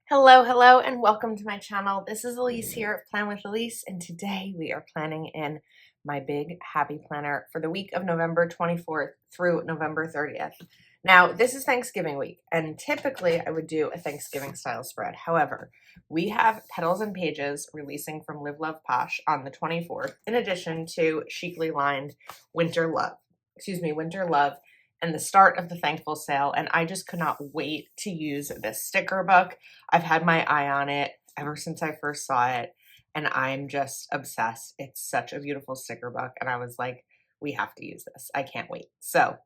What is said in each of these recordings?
Hello, hello, and welcome to my channel. This is Elise here of Plan with Elise, and today we are planning in my big happy planner for the week of November 24th through November 30th. Now, this is Thanksgiving week, and typically I would do a Thanksgiving style spread. However, we have Petals and Pages releasing from LiveLovePosh on the 24th, in addition to chicly lined Winter Love, and the start of the Thankful sale, and I just could not wait to use this sticker book. I've had my eye on it ever since I first saw it, and I'm just obsessed. It's such a beautiful sticker book, and I was like, we have to use this. I can't wait. So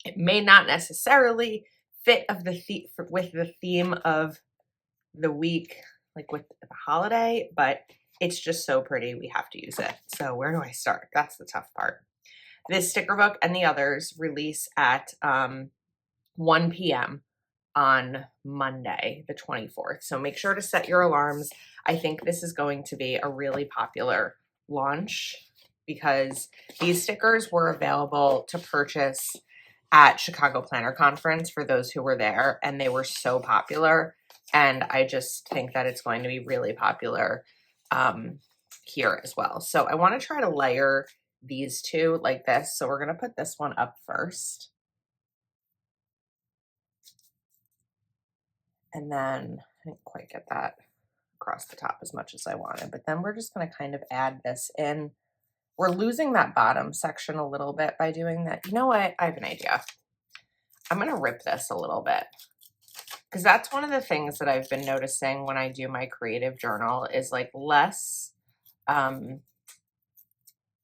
it may not necessarily fit with the theme of the week, like with the holiday, but it's just so pretty. We have to use it. So where do I start? That's the tough part. This sticker book and the others release at 1 p.m. on Monday, the 24th. So make sure to set your alarms. I think this is going to be a really popular launch because these stickers were available to purchase at Chicago Planner Conference for those who were there, and they were so popular. And I just think that it's going to be really popular here as well. So I want to try to layer these two like this. So we're going to put this one up first. And then I didn't quite get that across the top as much as I wanted, but then we're just going to kind of add this in. We're losing that bottom section a little bit by doing that. You know what? I have an idea. I'm going to rip this a little bit because that's one of the things that I've been noticing when I do my creative journal is like less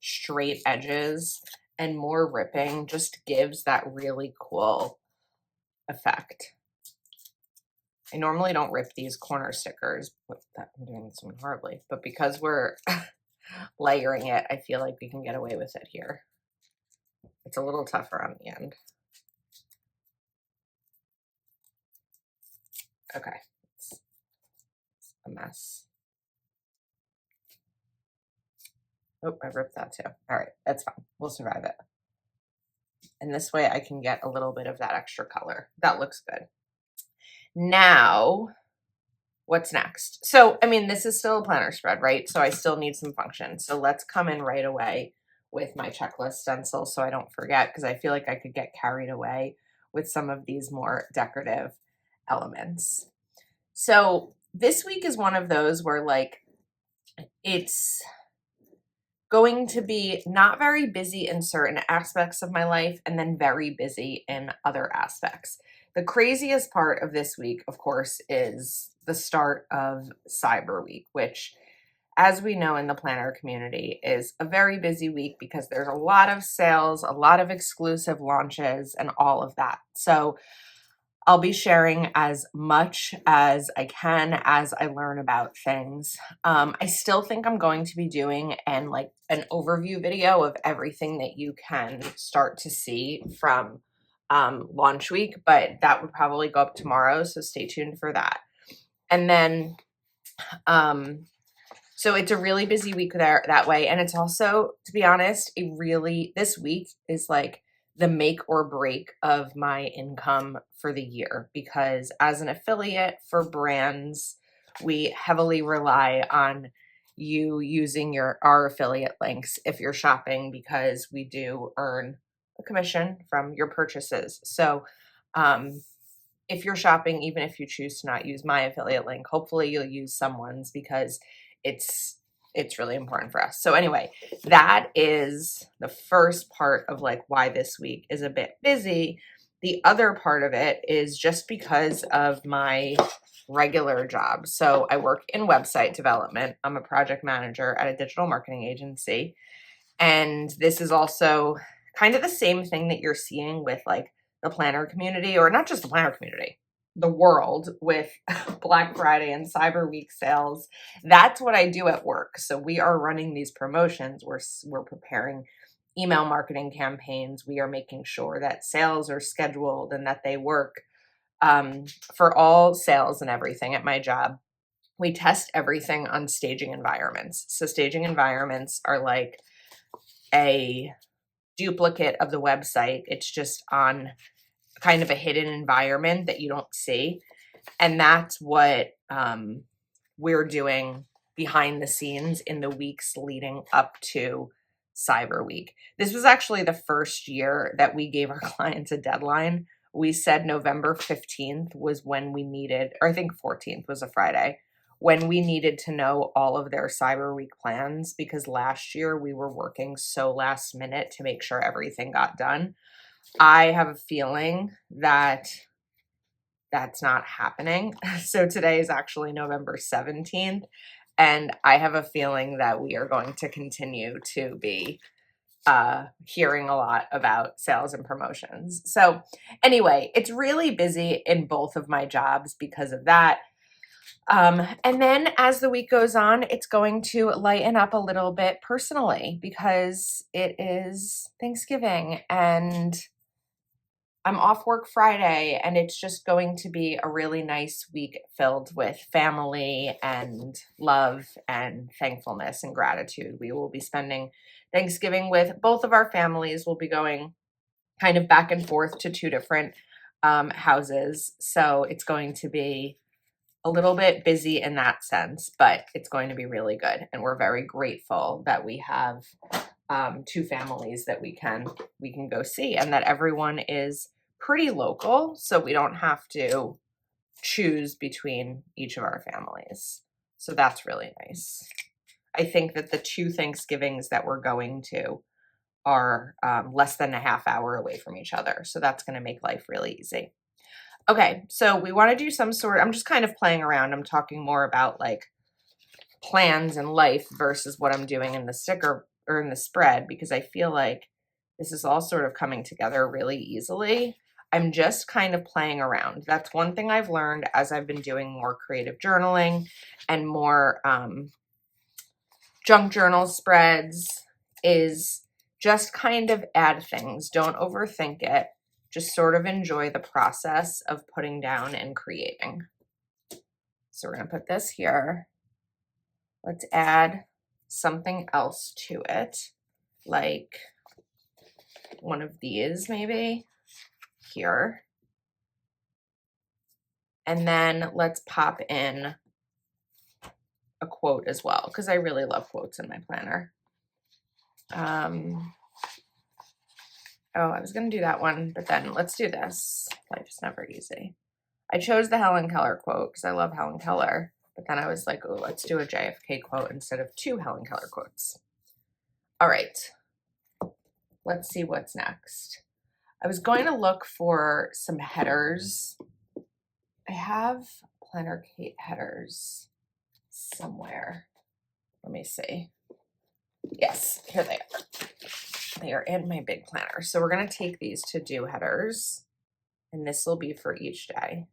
straight edges and more ripping just gives that really cool effect. I normally don't rip these corner stickers, but I'm doing this one horribly. But because we're layering it, I feel like we can get away with it here. It's a little tougher on the end. Okay, it's a mess. Oh, I ripped that too. All right, that's fine. We'll survive it. And this way I can get a little bit of that extra color. That looks good. Now, what's next? So, I mean, this is still a planner spread, right? So I still need some function. So let's come in right away with my checklist stencil so I don't forget, because I feel like I could get carried away with some of these more decorative elements. So this week is one of those where like it's going to be not very busy in certain aspects of my life and then very busy in other aspects. The craziest part of this week, of course, is the start of Cyber Week, which, as we know in the planner community, is a very busy week because there's a lot of sales, a lot of exclusive launches, and all of that. So I'll be sharing as much as I can as I learn about things. I still think I'm going to be doing an overview video of everything that you can start to see from launch week, but that would probably go up tomorrow, so stay tuned for that. And then, so it's a really busy week there that way, and it's also, to be honest, this week is like the make or break of my income for the year, because as an affiliate for brands, we heavily rely on you using our affiliate links if you're shopping, because we do earn a commission from your purchases. So if you're shopping, even if you choose to not use my affiliate link, hopefully you'll use someone's, because it's really important for us. So anyway, that is the first part of like why this week is a bit busy. The other part of it is just because of my regular job. So I work in website development. I'm a project manager at a digital marketing agency. And this is also kind of the same thing that you're seeing with like the planner community, or not just the planner community, the world, with Black Friday and Cyber Week sales. That's what I do at work. So we are running these promotions. We're preparing email marketing campaigns. We are making sure that sales are scheduled and that they work for all sales and everything at my job. We test everything on staging environments. So staging environments are like a duplicate of the website. It's just on kind of a hidden environment that you don't see. And that's what we're doing behind the scenes in the weeks leading up to Cyber Week. This was actually the first year that we gave our clients a deadline. We said November 15th was when we needed, or I think 14th was a Friday, when we needed to know all of their Cyber Week plans, because last year we were working so last minute to make sure everything got done. I have a feeling that that's not happening. So today is actually November 17th, and I have a feeling that we are going to continue to be hearing a lot about sales and promotions. So anyway, it's really busy in both of my jobs because of that. And then as the week goes on, it's going to lighten up a little bit personally because it is Thanksgiving and I'm off work Friday, and it's just going to be a really nice week filled with family and love and thankfulness and gratitude. We will be spending Thanksgiving with both of our families. We'll be going kind of back and forth to two different houses. So it's going to be a little bit busy in that sense, but it's going to be really good. And we're very grateful that we have two families that we can go see, and that everyone is pretty local, so we don't have to choose between each of our families. So that's really nice. I think that the two Thanksgivings that we're going to are less than a half hour away from each other, so that's going to make life really easy. Okay, so we want to do some sort, I'm just kind of playing around. I'm talking more about like plans in life versus what I'm doing in the sticker or in the spread, because I feel like this is all sort of coming together really easily. I'm just kind of playing around. That's one thing I've learned as I've been doing more creative journaling and more junk journal spreads, is just kind of add things. Don't overthink it. Just sort of enjoy the process of putting down and creating. So we're going to put this here. Let's add something else to it, like one of these maybe here. And then let's pop in a quote as well, because I really love quotes in my planner. Oh, I was going to do that one, but then let's do this. Life is never easy. I chose the Helen Keller quote because I love Helen Keller. But then I was like, oh, let's do a JFK quote instead of two Helen Keller quotes. All right. Let's see what's next. I was going to look for some headers. I have Planner Kate headers somewhere. Let me see. Yes, here they are. They are in my big planner. So we're going to take these to do headers, and this will be for each day.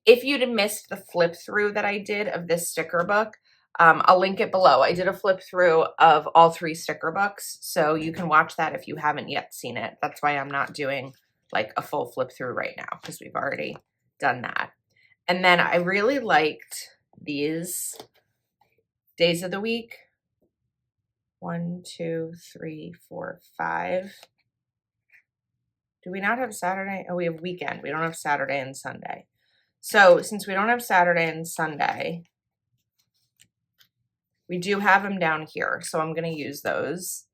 If you'd missed the flip through that I did of this sticker book, I'll link it below. I did a flip through of all 3 sticker books, so you can watch that if you haven't yet seen it. That's why I'm not doing like a full flip through right now, because we've already done that. And then I really liked these days of the week. 1, 2, 3, 4, 5. Do we not have Saturday? Oh, we have weekend. We don't have Saturday and Sunday. So since we don't have Saturday and Sunday, we do have them down here. So I'm going to use those.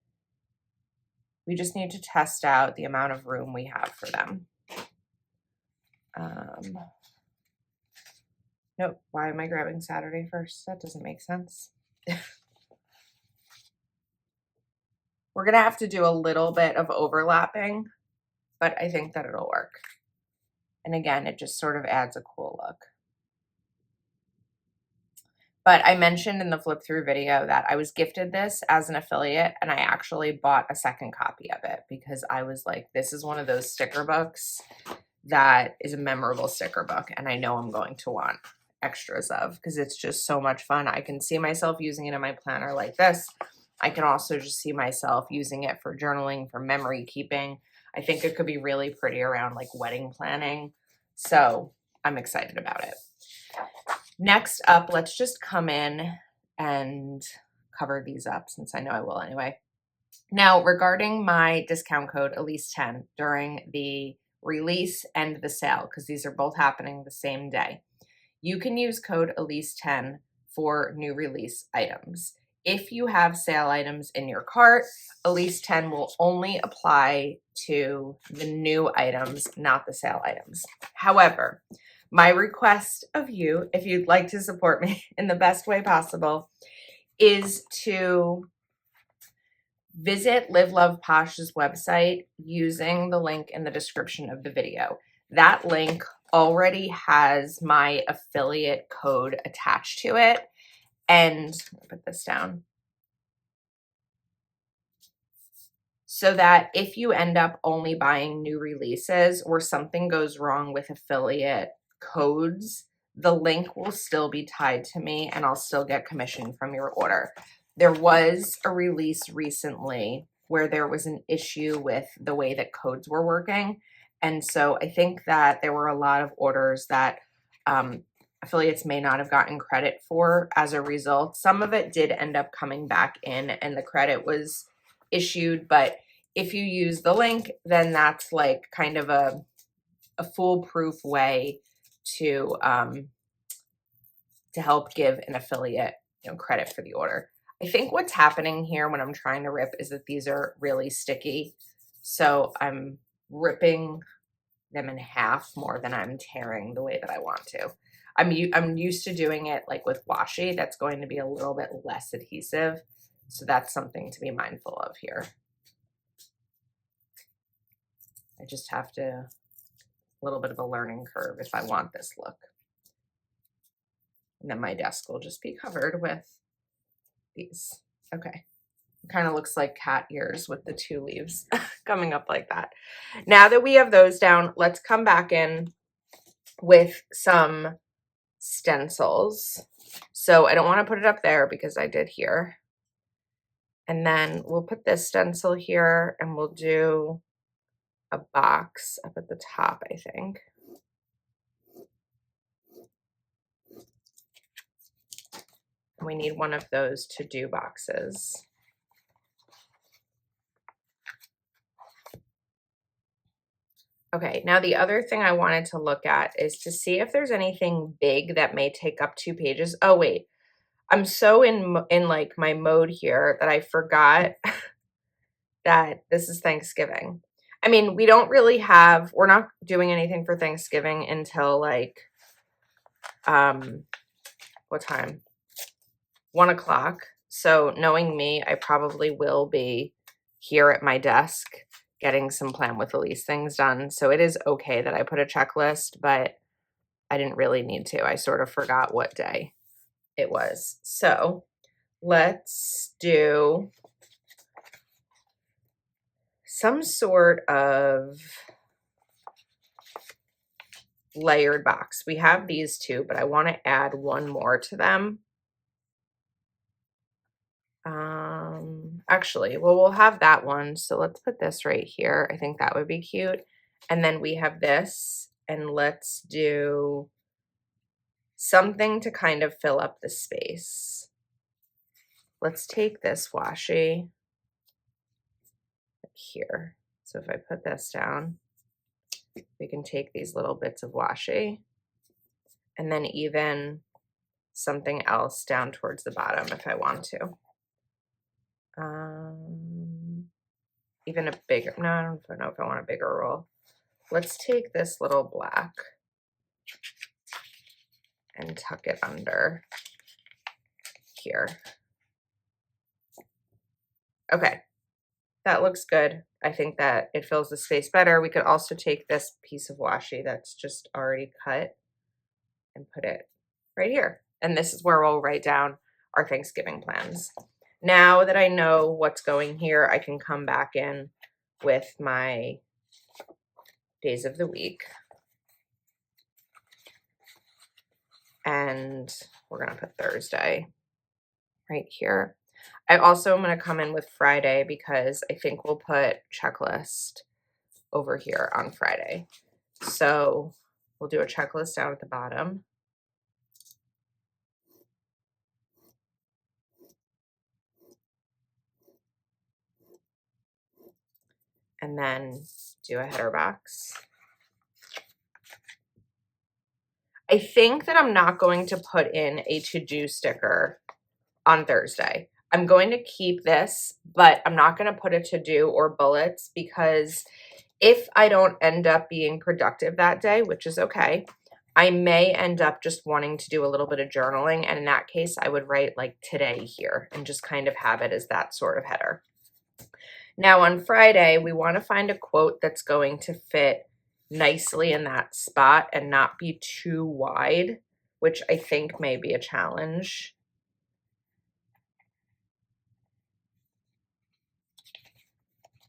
We just need to test out the amount of room we have for them. Nope. Why am I grabbing Saturday first? That doesn't make sense. We're going to have to do a little bit of overlapping, but I think that it'll work. And again, it just sort of adds a cool look. But I mentioned in the flip through video that I was gifted this as an affiliate, and I actually bought a second copy of it because I was like, this is one of those sticker books that is a memorable sticker book, and I know I'm going to want extras of because it's just so much fun. I can see myself using it in my planner like this. I can also just see myself using it for journaling, for memory keeping. I think it could be really pretty around like wedding planning. So I'm excited about it. Next up, let's just come in and cover these up since I know I will anyway. Now, regarding my discount code, Elise10, during the release and the sale, because these are both happening the same day. You can use code Elise10 for new release items. If you have sale items in your cart, Elise10 will only apply to the new items, not the sale items. However, my request of you, if you'd like to support me in the best way possible, is to visit LiveLovePosh's website using the link in the description of the video. That link already has my affiliate code attached to it. And I'll put this down. So that if you end up only buying new releases or something goes wrong with affiliate codes, the link will still be tied to me and I'll still get commission from your order. There was a release recently where there was an issue with the way that codes were working. And so I think that there were a lot of orders that affiliates may not have gotten credit for as a result. Some of it did end up coming back in and the credit was issued, but if you use the link, then that's like kind of a foolproof way to help give an affiliate, credit for the order. I think what's happening here when I'm trying to rip is that these are really sticky. So I'm ripping them in half more than I'm tearing the way that I want to. I'm used to doing it like with washi. That's going to be a little bit less adhesive. So that's something to be mindful of here. I just have to, a little bit of a learning curve if I want this look. And then my desk will just be covered with these. Okay. It kind of looks like cat ears with the two leaves coming up like that. Now that we have those down, let's come back in with some stencils. So I don't want to put it up there because I did here. And then we'll put this stencil here and we'll do a box up at the top, I think. We need one of those to-do boxes. Okay, now the other thing I wanted to look at is to see if there's anything big that may take up 2 pages. Oh wait, I'm so in like my mode here that I forgot that this is Thanksgiving. I mean, we don't really have, we're not doing anything for Thanksgiving until like, what time? 1 o'clock. So knowing me, I probably will be here at my desk getting some Plan with Elise things done. So it is okay that I put a checklist, but I didn't really need to. I sort of forgot what day it was. So let's do some sort of layered box. We have these two, but I want to add one more to them. Actually, well, we'll have that one. So let's put this right here. I think that would be cute. And then we have this, and let's do something to kind of fill up the space. Let's take this washi here. So if I put this down, we can take these little bits of washi and then even something else down towards the bottom if I want to. Even a bigger, no, I don't know if I want a bigger roll. Let's take this little black and tuck it under here. Okay, that looks good. I think that it fills the space better. We could also take this piece of washi that's just already cut and put it right here. And this is where we'll write down our Thanksgiving plans. Now that I know what's going here, I can come back in with my days of the week. And we're going to put Thursday right here. I also am going to come in with Friday because I think we'll put checklist over here on Friday. So we'll do a checklist down at the bottom. And then do a header box. I think that I'm not going to put in a to-do sticker on Thursday. I'm going to keep this, but I'm not going to put a to-do or bullets because if I don't end up being productive that day, which is okay, I may end up just wanting to do a little bit of journaling. And in that case, I would write like today here and just kind of have it as that sort of header. Now on Friday, we want to find a quote that's going to fit nicely in that spot and not be too wide, which I think may be a challenge.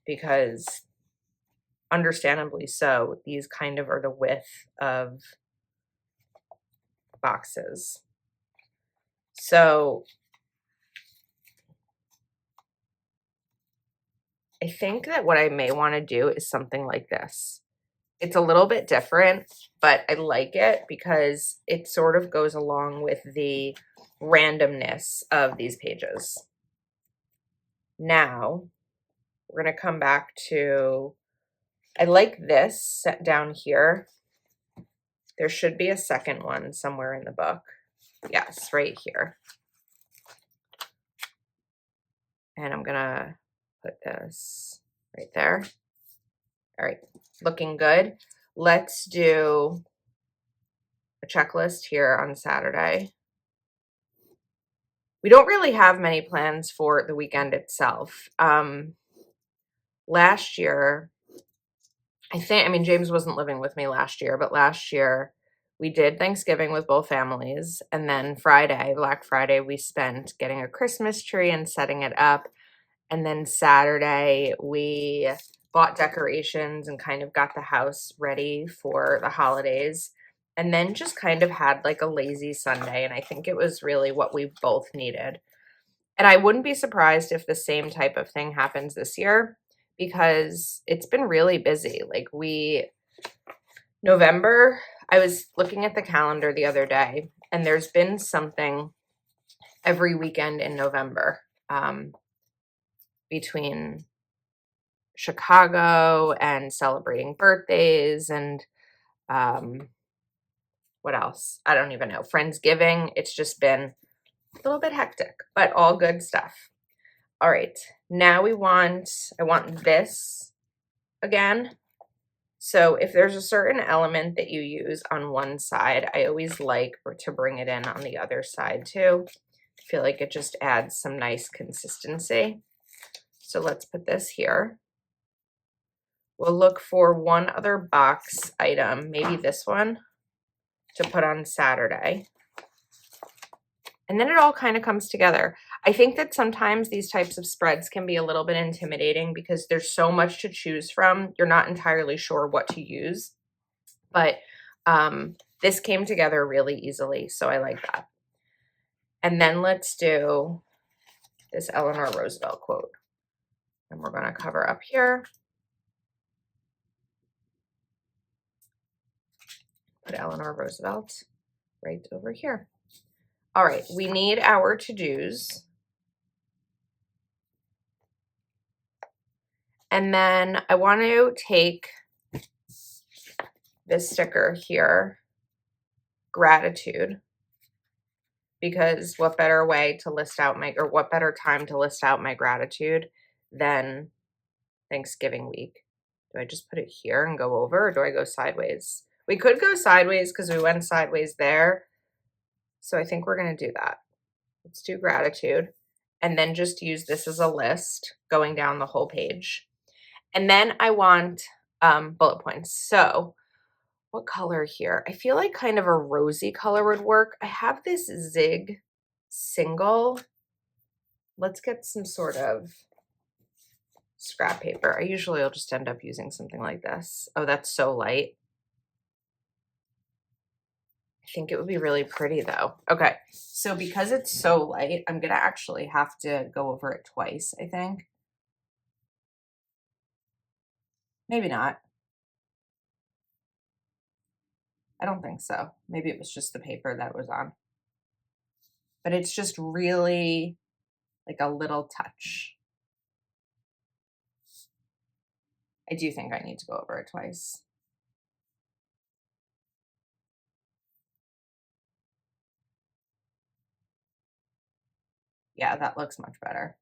Because understandably so, these kind of are the width of boxes. So I think that what I may want to do is something like this. It's a little bit different, but I like it because it sort of goes along with the randomness of these pages. Now, we're going to come back to, I like this set down here. There should be a second one somewhere in the book. Yes, right here. And I'm going to put this right there. All right, looking good. Let's do a checklist here on Saturday. We don't really have many plans for the weekend itself. Last year, I mean, James wasn't living with me last year, but last year we did Thanksgiving with both families. And then Friday, Black Friday, we spent getting a Christmas tree and setting it up. And then Saturday, we bought decorations and kind of got the house ready for the holidays. And then just kind of had like a lazy Sunday. And I think it was really what we both needed. And I wouldn't be surprised if the same type of thing happens this year because it's been really busy. Like November, I was looking at the calendar the other day and there's been something every weekend in November. Between Chicago and celebrating birthdays and what else? I don't even know. Friendsgiving. It's just been a little bit hectic, but all good stuff. All right. Now I want this again. So if there's a certain element that you use on one side, I always like to bring it in on the other side too. I feel like it just adds some nice consistency. So let's put this here. We'll look for one other box item, maybe this one, to put on Saturday. And then it all kind of comes together. I think that sometimes these types of spreads can be a little bit intimidating because there's so much to choose from. You're not entirely sure what to use. But this came together really easily, so I like that. And then let's do this Eleanor Roosevelt quote. And we're going to cover up here. Put Eleanor Roosevelt right over here. All right, we need our to-dos. And then I want to take this sticker here, gratitude, because what better way to list out what better time to list out my gratitude than Thanksgiving week? Do I just put it here and go over, or do I go sideways? We could go sideways because we went sideways there. So I think we're going to do that. Let's do gratitude and then just use this as a list going down the whole page. And then I want bullet points. So what color here? I feel like kind of a rosy color would work. I have this Zig single. Let's get some sort of scrap paper. I usually will just end up using something like this. Oh, that's so light. I think it would be really pretty though. Okay, so because it's so light, I'm gonna actually have to go over it twice, I think. Maybe not. I don't think so. Maybe it was just the paper that it was on. But it's just really like a little touch. I do think I need to go over it twice. Yeah, that looks much better.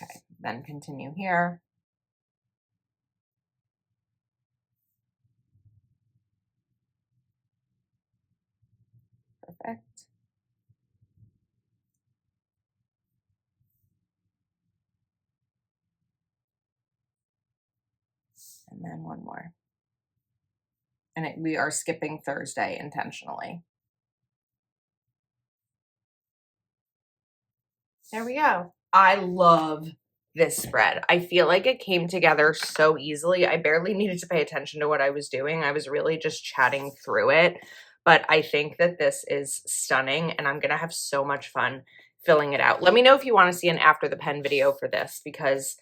Okay, then continue here. Perfect. And then one more. And we are skipping Thursday intentionally. There we go. I love this spread. I feel like it came together so easily. I barely needed to pay attention to what I was doing. I was really just chatting through it. But I think that this is stunning and I'm going to have so much fun filling it out. Let me know if you want to see an after the pen video for this because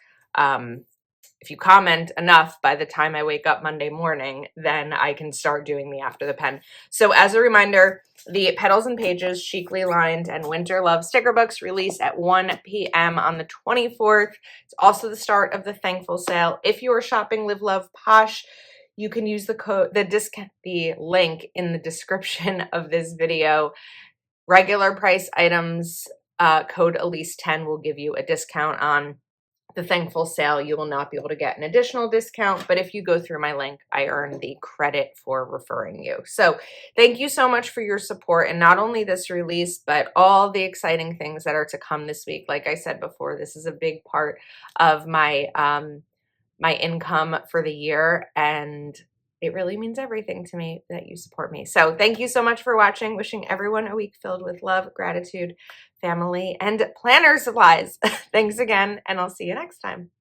if you comment enough by the time I wake up Monday morning, then I can start doing the after the pen. So as a reminder, the Petals and Pages Chicly Lined and Winter Love sticker books release at 1 p.m. on the 24th. It's also the start of the Thankful sale. If you are shopping Live Love Posh, you can use the link in the description of this video. Regular price items, code Elise10 will give you a discount on the Thankful sale. You will not be able to get an additional discount, but if you go through my link, I earn the credit for referring you. So thank you so much for your support, and not only this release, but all the exciting things that are to come this week. Like I said before, this is a big part of my my income for the year, and it really means everything to me that you support me. So thank you so much for watching. Wishing everyone a week filled with love, gratitude, family, and planner supplies. Thanks again, and I'll see you next time.